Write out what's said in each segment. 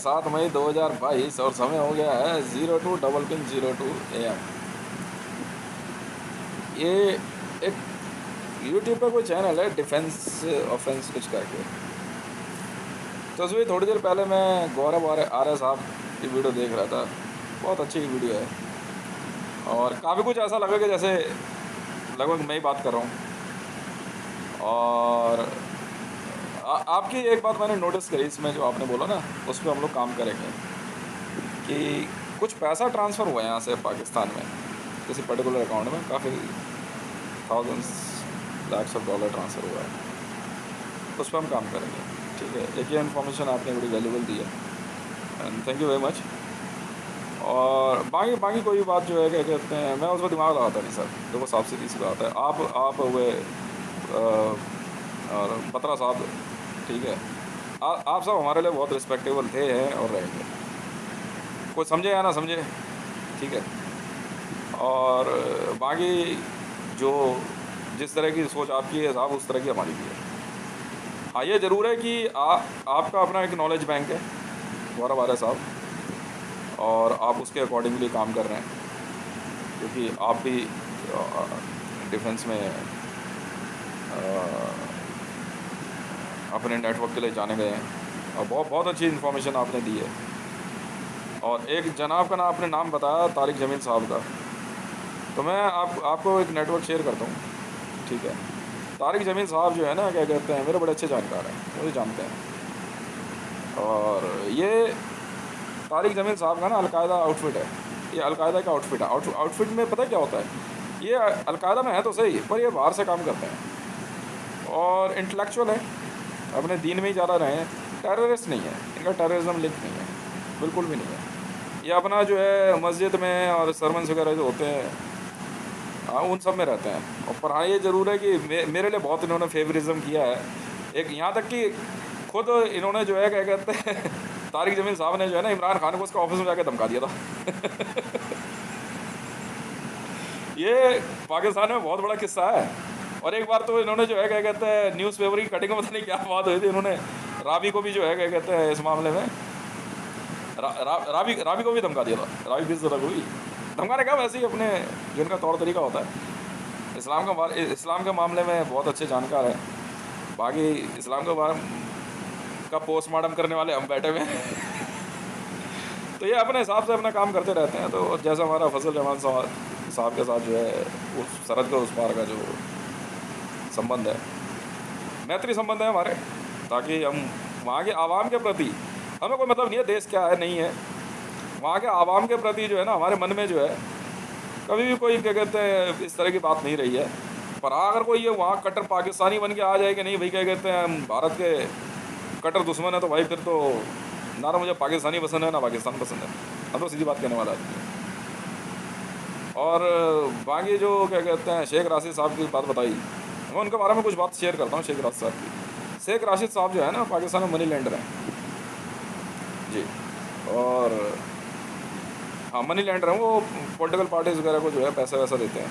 7 मई 2022 और समय हो गया है 02:02 AM। ये एक यूट्यूब पे कोई चैनल है डिफेंस ऑफेंस कुछ करके। तो उसमें थोड़ी देर पहले मैं गौरव आर्य साहब की वीडियो देख रहा था। बहुत अच्छी वीडियो है और काफ़ी कुछ ऐसा लगा कि जैसे लगभग मैं ही बात कर रहा हूँ। और आपकी एक बात मैंने नोटिस करी इसमें जो आपने बोला ना, उस पर हम लोग काम करेंगे कि कुछ पैसा ट्रांसफ़र हुआ है यहाँ से पाकिस्तान में किसी पर्टिकुलर अकाउंट में, काफ़ी thousands lakhs of dollar transfer हुआ है। उस पर हम काम करेंगे, ठीक है। एक ये इन्फॉर्मेशन आपने बड़ी वैल्यूबल दी है and thank you very much. और बाकी बाकी कोई बात जो है क्या कहते हैं, मैं उस पर दिमाग लगाता नहीं सर। देखो साफ सीधी सी बात है, आप हुए और बत्रा साहब, ठीक है। आप सब हमारे लिए बहुत रिस्पेक्टेबल थे, हैं और रहेंगे। कोई समझे या ना समझे, ठीक है। और बाकी जो जिस तरह की सोच आपकी है साहब, उस तरह की हमारी भी है। हाँ, ये ज़रूर है कि आपका अपना एक नॉलेज बैंक है गौरव आर्य साहब, और आप उसके अकॉर्डिंगली काम कर रहे हैं क्योंकि आप भी डिफेंस में अपने नेटवर्क के लिए जाने गए हैं और बहुत बहुत अच्छी इन्फॉर्मेशन आपने दी है। और एक जनाब का नाम आपने नाम बताया, तारिक जमील साहब का, तो मैं आपको एक नेटवर्क शेयर करता हूँ, ठीक है। तारिक जमील साहब जो है ना, क्या कहते हैं, मेरे बड़े अच्छे जानकार हैं, मुझे जानते हैं। और ये तारिक जमील साहब का ना अलकायदा आउटफिट है, ये अलकायदा का आउटफिट है। आउटफिट में पता है क्या होता है, ये अलकायदा में है तो सही, पर ये बाहर से काम करते हैं और इंटेलेक्चुअल है, अपने दीन में ही ज़्यादा रहे हैं। टेररिस्ट नहीं है, इनका टेररिज्म लिंक नहीं है, बिल्कुल भी नहीं है। ये अपना जो है मस्जिद में और सरमन्स वगैरह जो होते हैं, हाँ, उन सब में रहते हैं। और पर हाँ, ये ज़रूर है कि मेरे लिए बहुत इन्होंने फेवरिज्म किया है। एक यहाँ तक कि खुद इन्होंने जो है क्या कहते हैं तारिक जमील साहब ने जो है ना, इमरान खान को उसका ऑफिस में जाके धमका दिया था। ये पाकिस्तान में बहुत बड़ा किस्सा है। और एक बार तो इन्होंने जो है क्या कहते हैं न्यूज़पेपर की कटिंग में पता नहीं क्या बात हुई थी, इन्होंने रावी को भी जो है क्या कहते हैं इस मामले में रावी को भी धमका दिया था। रावी किस तरह को भी धमकाने का, वैसे ही अपने जिनका तौर तरीका होता है। इस्लाम के मामले में बहुत अच्छे जानकार हैं। बाकी इस्लाम के बारे का पोस्टमार्टम करने वाले हम बैठे हुए हैं। तो ये अपने हिसाब से अपना काम करते रहते हैं। तो जैसा हमारा फजल रहमान साहब के साथ जो है उस सरहद के उस पार का जो संबंध है, मैत्री संबंध है हमारे, ताकि हम वहाँ के आवाम के प्रति, हमें कोई मतलब नहीं है देश क्या है नहीं है, वहाँ के आवाम के प्रति जो है ना, हमारे मन में जो है कभी भी कोई क्या कहते हैं इस तरह की बात नहीं रही है। पर अगर कोई ये वहाँ कट्टर पाकिस्तानी बन के आ जाए कि नहीं भाई क्या कहते हैं हम भारत के कट्टर दुश्मन है, तो भाई फिर तो ना मुझे पाकिस्तानी पसंद है ना पाकिस्तान पसंद है। अब तो सीधी बात कहने वाला आदमी है। और बाकी जो क्या कहते हैं शेख राशिद साहब की बात बताई, मैं उनके बारे में कुछ बात शेयर करता हूँ। शेख राशिद साहब की, शेख राशिद साहब जो है ना पाकिस्तान में मनी लेंडर हैं जी। और हाँ, मनी लेंडर हैं वो, पॉलिटिकल पार्टीज वगैरह को जो है पैसा वैसा देते हैं।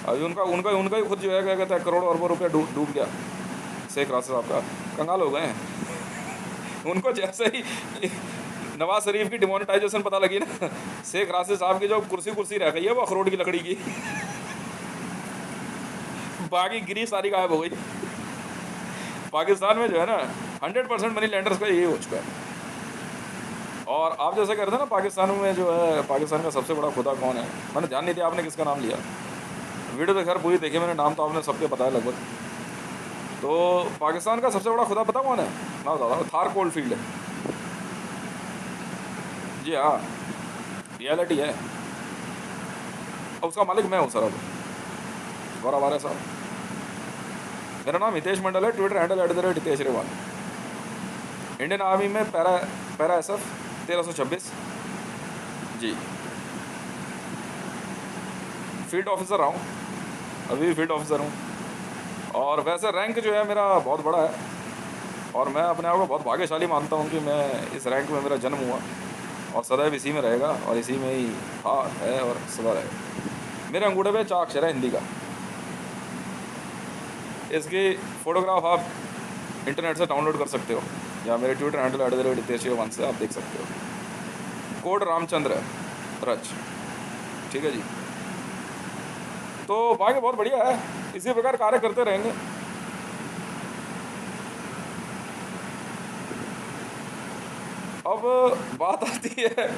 अभी उनका उनका उनका ही खुद जो है क्या कहते हैं करोड़ों अरबों रुपया डूब गया। शेख राशिद साहब का कंगाल हो गए हैं। उनको जैसे ही नवाज शरीफ की डिमोनेटाइजेशन पता लगी ना, शेख राशिद साहब की जो कुर्सी रह गई है वो अखरोट की लकड़ी की, बाकी गिरी सारी गायब हो गई। पाकिस्तान में जो है ना 100% मनी लेंडर्स का यही हो चुका है। और आप जैसे कह रहे थे ना पाकिस्तान में जो है, पाकिस्तान का सबसे बड़ा खुदा कौन है, मैंने जान नहीं दिया आपने किसका नाम लिया। वीडियो तो खैर पूरी देखी मैंने, नाम तो आपने सबके बताया लगभग। तो पाकिस्तान का सबसे बड़ा खुदा पता कौन है, मैं बता रहा हूँ, थार कोल्ड फील्ड है जी। हाँ, रियलिटी है। और उसका मालिक मैं हूँ सर, अब गौरव आर्य साहब। मेरा नाम हितेश मंडल है, Twitter handle @Hitesh Rewal. Indian army में पैरा SF 1326 जी, फील्ड ऑफिसर रहा हूँ, अभी भी फील्ड ऑफिसर हूँ। और वैसे रैंक जो है मेरा बहुत बड़ा है और मैं अपने आप को बहुत भाग्यशाली मानता हूँ कि मैं इस रैंक में मेरा जन्म हुआ और सदैव इसी में रहेगा और इसी में ही था, है और सदा रहेगा। मेरे अंगूठे पे 4 अक्षर है हिंदी का। इसकी फ़ोटोग्राफ आप इंटरनेट से डाउनलोड कर सकते हो। या मेरे ट्विटर हैंडल @हितेश1 से आप देख सकते हो। कोड रामचंद्र रच, ठीक है जी। तो बाकी बहुत बढ़िया है, इसी प्रकार कार्य करते रहेंगे। अब बात आती है,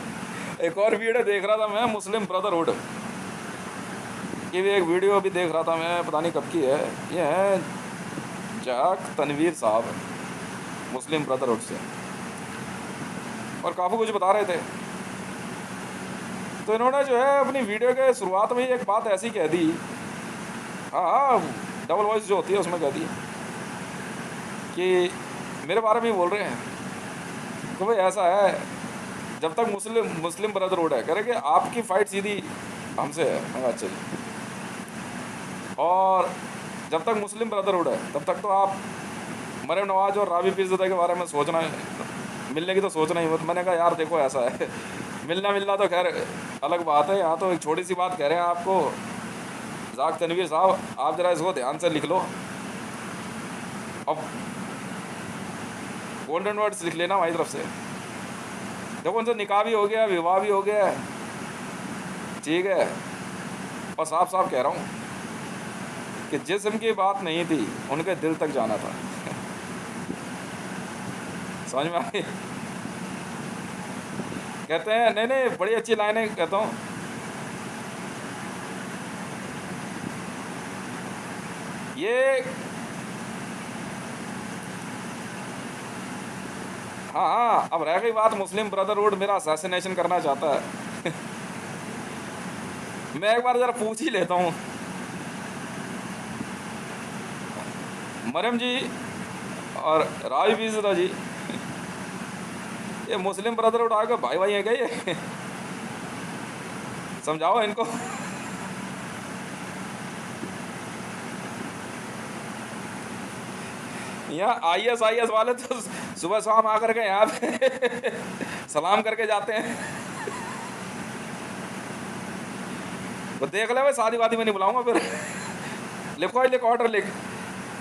एक और वीडियो देख रहा था मैं, मुस्लिम ब्रदरहुड की भी एक वीडियो अभी देख रहा था मैं, पता नहीं कब की है। ये है जाक तनवीर साहब, मुस्लिम ब्रदरहुड से, और काफ़ी कुछ बता रहे थे। तो इन्होंने जो है अपनी वीडियो के शुरुआत में ही एक बात ऐसी कह दी, हाँ डबल वॉइस जो होती है उसमें कह दी कि मेरे बारे में ही बोल रहे हैं तो भाई ऐसा है, जब तक मुस्लिम ब्रदरहुड है, कह रहे कि आपकी फ़ाइट सीधी हमसे है। मैं अच्छा जी, और जब तक मुस्लिम ब्रदरहुड है तब तक तो आप मरियम नवाज और रावी पीरज़ादा के बारे में सोचना है, मिलने की तो सोचना ही मत। मैंने कहा यार देखो ऐसा है, मिलना तो खैर अलग बात है, यहाँ तो एक छोटी सी बात कह रहे हैं आपको। जाक तनवीर साहब, आप ज़रा इसको ध्यान से लिख लो, अब गोल्डन वर्ड्स लिख लेना हमारी तरफ से। देखो उनसे निकाह भी हो गया, विवाह भी हो गया, ठीक है, और साफ साफ कह रहा हूँ कि जिस्म की बात नहीं थी, उनके दिल तक जाना था। समझ में आई? कहते हैं नहीं नहीं, बड़ी अच्छी लाइनें कहता हूँ। ये हाँ, अब रह गई बात, मुस्लिम ब्रदरहुड मेरा असैसिनेशन करना चाहता है। मैं एक बार ज़रा पूछ ही लेता हूँ, मरियम जी और रावी पीरज़ादा जी, ये मुस्लिम ब्रदरहुड आगे भाई भाई है क्या ये? समझाओ इनको। यहाँ IS वाले तो सुबह शाम आकर के यहाँ पे सलाम करके जाते हैं। तो देख ले भाई, शादी वादी में नहीं बुलाऊंगा फिर। लिख ऑर्डर लिख,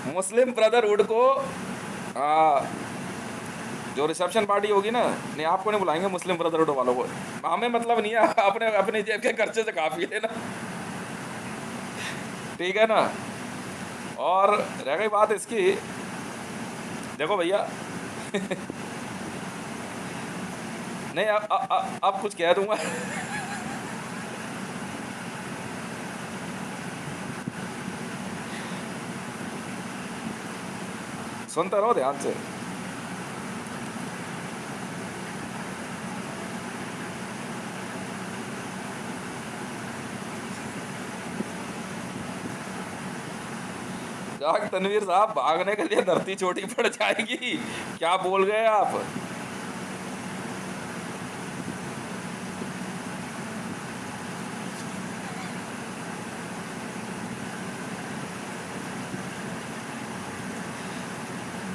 मुस्लिम ब्रदरहुड को जो रिसेप्शन पार्टी होगी ना, नहीं आपको नहीं बुलाएंगे, मुस्लिम ब्रदरहुड वालों को। हमें मतलब नहीं है, अपने अपने जेब के खर्चे से काफ़ी है ना, ठीक है ना। और रह गई बात इसकी, देखो भैया नहीं अब कुछ कह दूंगा। सुनते रहो ध्यान से। जाक तनवीर साहब, भागने के लिए धरती छोटी पड़ जाएगी, क्या बोल गए आप?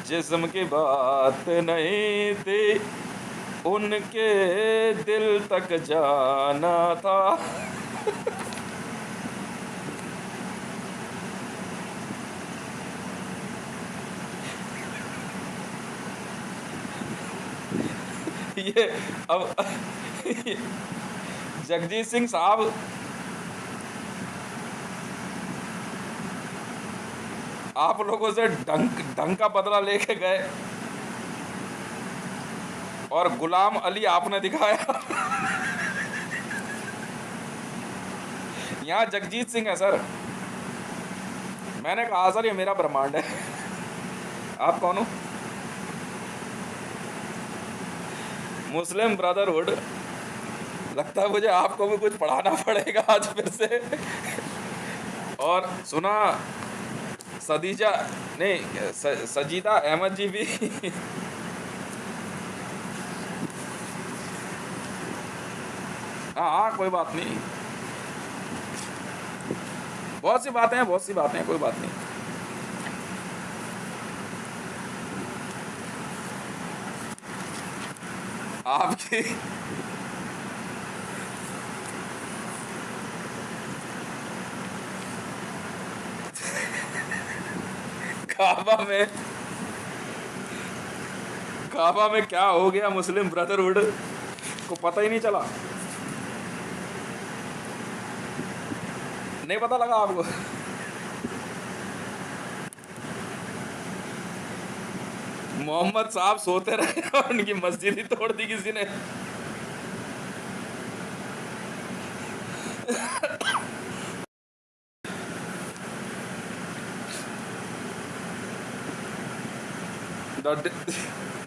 जिस्म की बात नहीं थी, उनके दिल तक जाना था। ये अब जगजीत सिंह साहब, आप लोगों से ढंग का बदला लेके गए और गुलाम अली आपने दिखाया। यहाँ जगजीत सिंह है सर। मैंने कहा सर ये मेरा ब्रह्मांड है। आप कौन हो? मुस्लिम ब्रदरहुड, लगता है मुझे आपको भी कुछ पढ़ाना पड़ेगा आज फिर से। और सुना सदीजा नहीं, सजीदा अहमद जी भी हाँ हाँ, कोई बात नहीं, बहुत सी बातें हैं, कोई बात नहीं। आपकी काबा में क्या हो गया मुस्लिम ब्रदरहुड को पता ही नहीं चला, नहीं पता लगा आपको? मोहम्मद साहब सोते रहे और उनकी मस्जिद ही तोड़ दी किसी ने।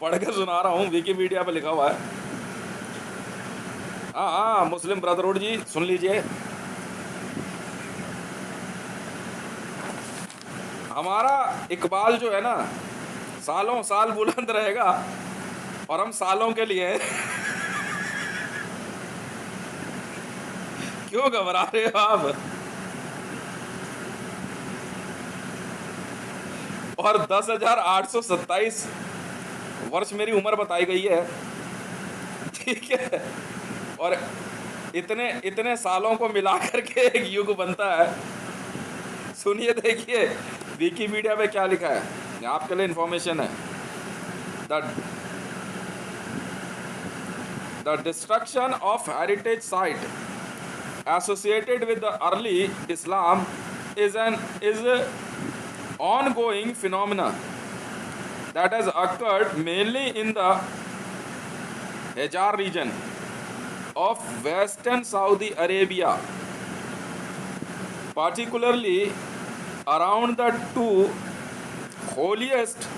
पढ़ के सुना रहा हूँ, विकिपीडिया पे लिखा हुआ है। हाँ हाँ, मुस्लिम ब्रदरहुड जी सुन लीजिए, हमारा इकबाल जो है ना सालों साल बुलंद रहेगा, और हम सालों के लिए हैं। क्यों घबरा रहे हो आप? और 10,827 वर्ष मेरी उम्र बताई गई है, ठीक है, और इतने इतने सालों को मिलाकर के एक युग बनता है। सुनिए, देखिए विकिपीडिया पे क्या लिखा है, आपके लिए इंफॉर्मेशन है। The destruction of heritage site associated with the early Islam is ongoing phenomena that has occurred mainly in the Hijaz region of western Saudi Arabia, particularly around the two holiest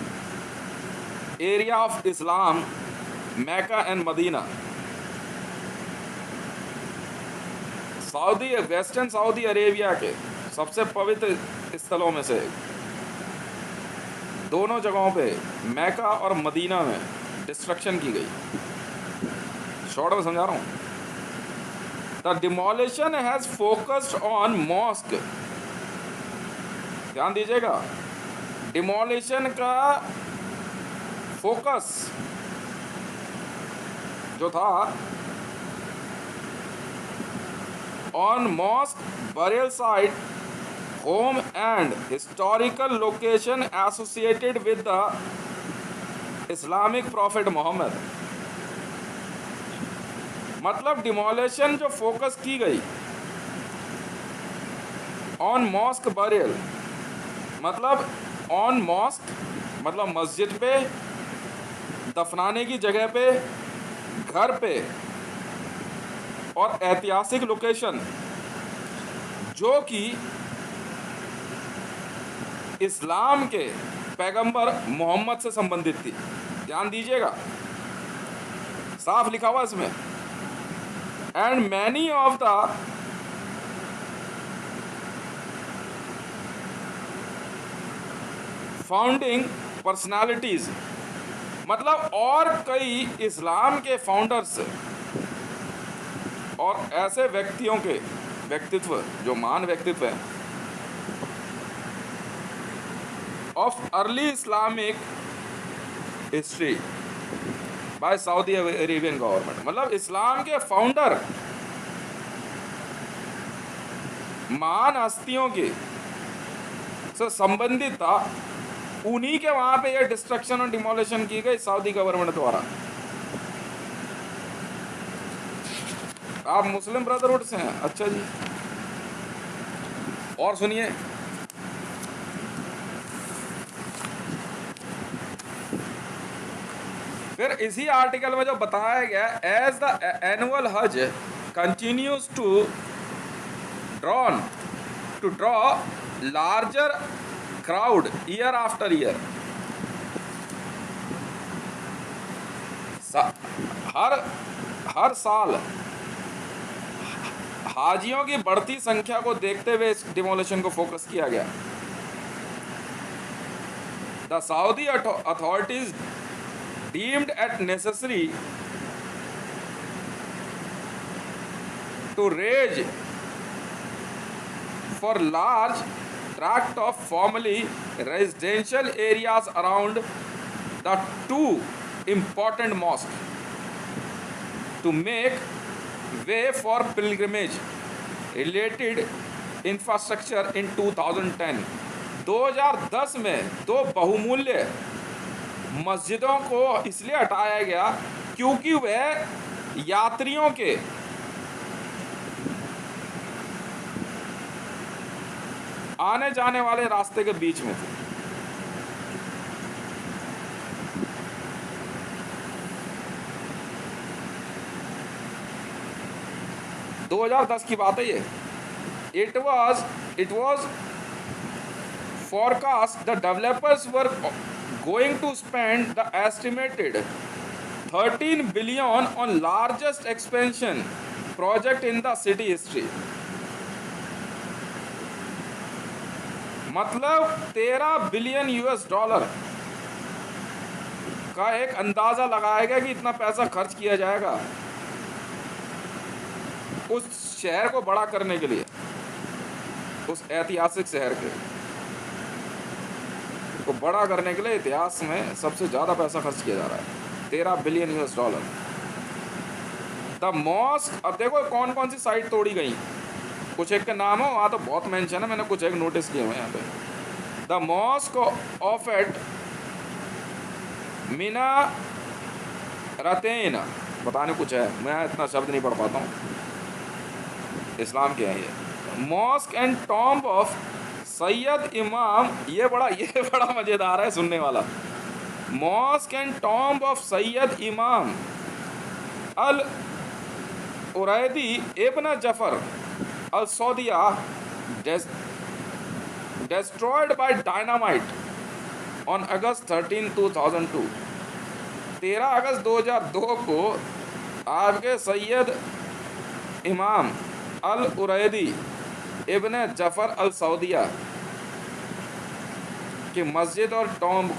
area of Islam, Mecca and Medina. Saudi western Saudi Arabia के सबसे पवित्र स्थलों में से दोनों जगहों पे, मैका और मदीना में डिस्ट्रक्शन की गई। शॉर्ट में समझा रहा हूँ। The demolition has focused on mosque, ध्यान दीजिएगा, डिमोलिशन का फोकस जो था on mosque, burial site, home and historical location associated with the Islamic Prophet Muhammad। मतलब डिमोलेशन जो फोकस की गई ऑन मॉस्क बरियल, मतलब ऑन मॉस्क मतलब मस्जिद पे, दफनाने की जगह पे, घर पे, और ऐतिहासिक लोकेशन जो कि इस्लाम के पैगंबर मोहम्मद से संबंधित थी। ध्यान दीजिएगा, साफ लिखा हुआ इसमें। And many of the founding personalities, मतलब और कई इस्लाम के फाउंडर्स और ऐसे व्यक्तियों के व्यक्तित्व जो महान व्यक्तित्व हैं of early Islamic history by Saudi Arabian government, मतलब इस्लाम के फाउंडर महान हस्तियों के से संबंधित था, उन्हीं के वहां पे ये डिस्ट्रक्शन और डिमोलिशन की गई सऊदी गवर्नमेंट द्वारा। आप मुस्लिम ब्रदरहुड से हैं? अच्छा जी, और सुनिए, फिर इसी आर्टिकल में जो बताया गया, as the annual Hajj continues to draw larger crowd year after year, हर साल हाजियों की बढ़ती संख्या को देखते हुए इस डिमोलिशन को फोकस किया गया। The Saudi authorities deemed it necessary to raze for large tract of formerly residential areas around the two important mosques to make way for pilgrimage related infrastructure in 2010। 2010 में दो बहुमूल्य मस्जिदों को इसलिए हटाया गया क्योंकि वह यात्रियों के आने जाने वाले रास्ते के बीच में थे। दो 2010 की बात है ये। It was forecast the developers were going to spend the estimated 13 billion on largest expansion project in the city history। मतलब 13 बिलियन US$ का एक अंदाजा लगाया गया कि इतना पैसा खर्च किया जाएगा उस शहर को बड़ा करने के लिए, उस ऐतिहासिक शहर के को बड़ा करने के लिए इतिहास में सबसे ज़्यादा पैसा खर्च किया जा रहा है, 13 बिलियन US$। द मॉस्क, अब देखो कौन कौन सी साइट तोड़ी गई, कुछ एक के नाम हो, वहाँ तो बहुत मेंशन है, मैंने कुछ एक नोटिस किए हुए हैं यहाँ पे। द मॉस्क ऑफ एट मिना रतेन, पता नहीं कुछ है, मैं इतना शब्द नहीं पढ़ पाता हूँ, इस्लाम के हैं ये। Mosque and tomb of Syed इमाम, ये बड़ा मज़ेदार है सुनने वाला। Mosque and tomb of Syed इमाम अल उरैदी इब्न जफर अल सौदिया destroyed by dynamite on August 13, 2002। 13 अगस्त 2002 को आपके सैयद इमाम अल उरैदी इब्न जफर अल सौदिया की मस्जिद और टॉम्ब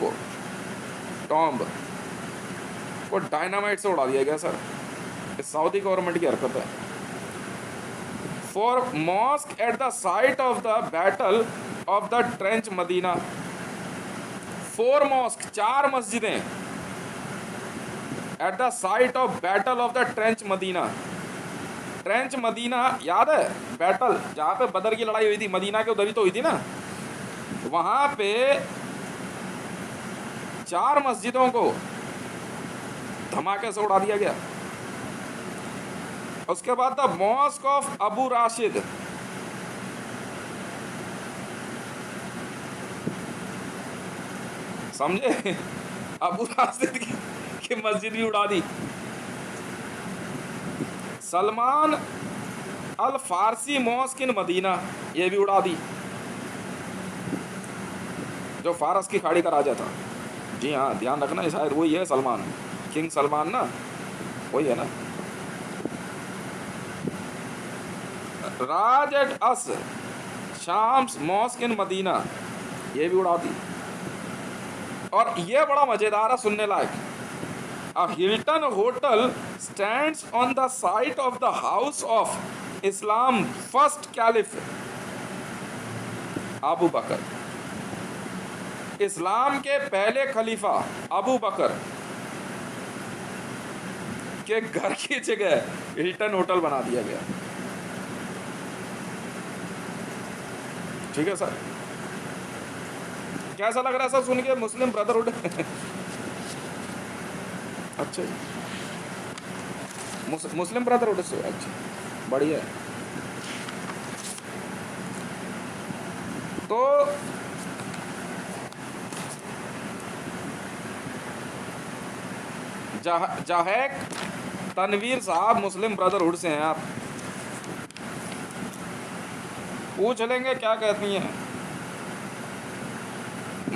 को डायनामाइट से उड़ा दिया गया सर। इस सऊदी गवर्नमेंट की हरकत है। For mosque at the site of the battle of the trench Medina, 4 mosque, 4 मस्जिदें at the site of battle of the trench Medina. Trench Medina याद है, बैटल जहाँ पे बदर की लड़ाई हुई थी, मदीना के उधर ही तो हुई थी ना, वहाँ पे 4 मस्जिदों को धमाके से उड़ा दिया गया। उसके बाद the mosque of Abu Rashid, समझे, अबू राशिद की मस्जिद भी उड़ा दी। सलमान अल फारसी मॉस्क इन मदीना, ये भी उड़ा दी, जो फारस की खाड़ी का राजा था। जी हाँ, ध्यान रखना, शायद वही है सलमान, किंग सलमान ना, वही है ना। राज एट अस शाम्स मॉस्क इन मदीना, ये भी उड़ा दी। और ये बड़ा मजेदार है सुनने लायक। A Hilton hotel stands on the site of the house of Islam first caliph Abu बकर। इस्लाम के पहले खलीफा अबू बकर के घर की जगह हिल्टन होटल बना दिया गया। ठीक है सर, कैसा लग रहा है सर सुन के मुस्लिम ब्रदरहुड? अच्छा जी, मुस्लिम ब्रदरहुड से, अच्छा बढ़िया। तो जाहेक तनवीर साहब मुस्लिम ब्रदरहुड से हैं, आप पूछ लेंगे क्या कहती हैं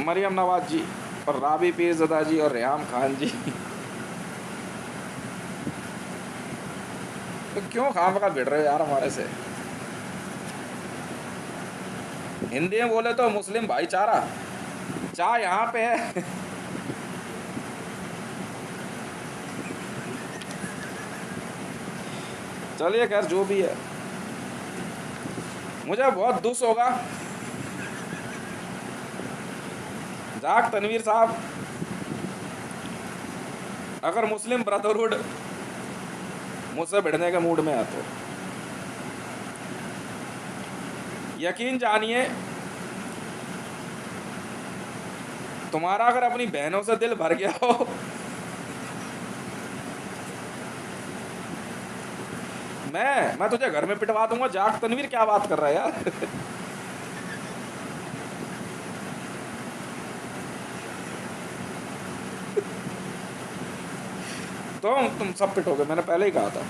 मरियम नवाज जी और राबी पीरज़दा जी और रेहाम खान जी। तो क्यों खामखा भिड़ रहे हो यार हमारे से? हिंदी में बोले तो मुस्लिम भाईचारा, चाह यहाँ पे है। चलिए खैर जो भी है, मुझे बहुत दुख होगा जाक तनवीर साहब अगर मुस्लिम ब्रदरहुड मुझसे भिड़ने के मूड में है तो यकीन जानिए तुम्हारा अगर अपनी बहनों से दिल भर गया हो, मैं तुझे घर में पिटवा दूंगा। जाग तनवीर, क्या बात कर रहा है यार। तुम सब पिटोगे, मैंने पहले ही कहा था।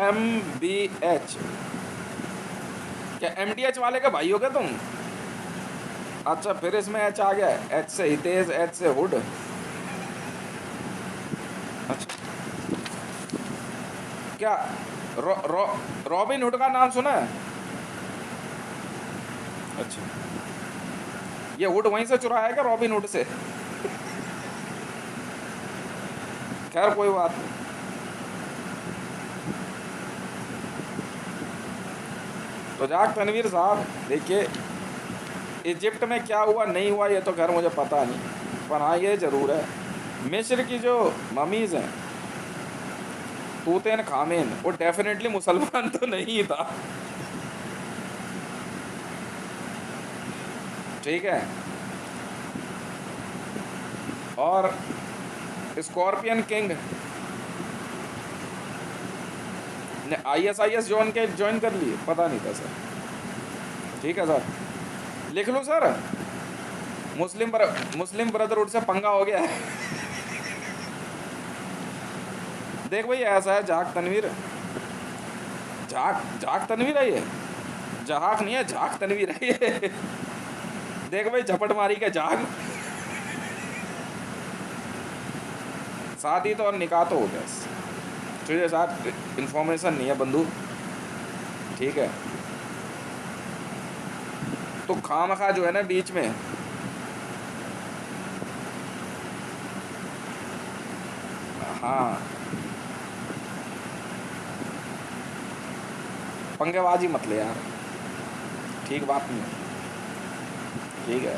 MBH, क्या MDH वाले का भाई हो क्या तुम? अच्छा, फिर इसमें एच आ गया। एच से हितेश, एच से हुड। अच्छा, क्या रॉबिन हुड का नाम सुना है? अच्छा, ये हुड वहीं से चुराया है क्या, रॉबिन हुड से? खैर कोई बात नहीं। तो जाग तनवीर साहब, देखिए इजिप्ट में क्या हुआ नहीं हुआ ये तो खैर मुझे पता नहीं, पर हाँ ये ज़रूर है, मिस्र की जो ममीज़ हैं, तूतेन खामेन, वो डेफिनेटली मुसलमान तो नहीं था। ठीक है। और स्कॉर्पियन किंग ने ISIS ज्वाइन कर लिए, पता नहीं था सर। ठीक है सर, लिख लो सर, मुस्लिम ब्रदरहुड से पंगा हो गया है। देख भाई, ऐसा है जाग तनवीर, जाग तनवीर है ये, जहाक नहीं है, जाग तनवीर है ये। देख भाई, झपट मारी के जाग, शादी तो और निकाह तो हो गया, तुझे साथ इन्फॉर्मेशन नहीं है बंधु। ठीक है, तो खामखा जो है ना बीच में, हाँ पंगेबाजी मत ले यार, ठीक बात नहीं है। ठीक है।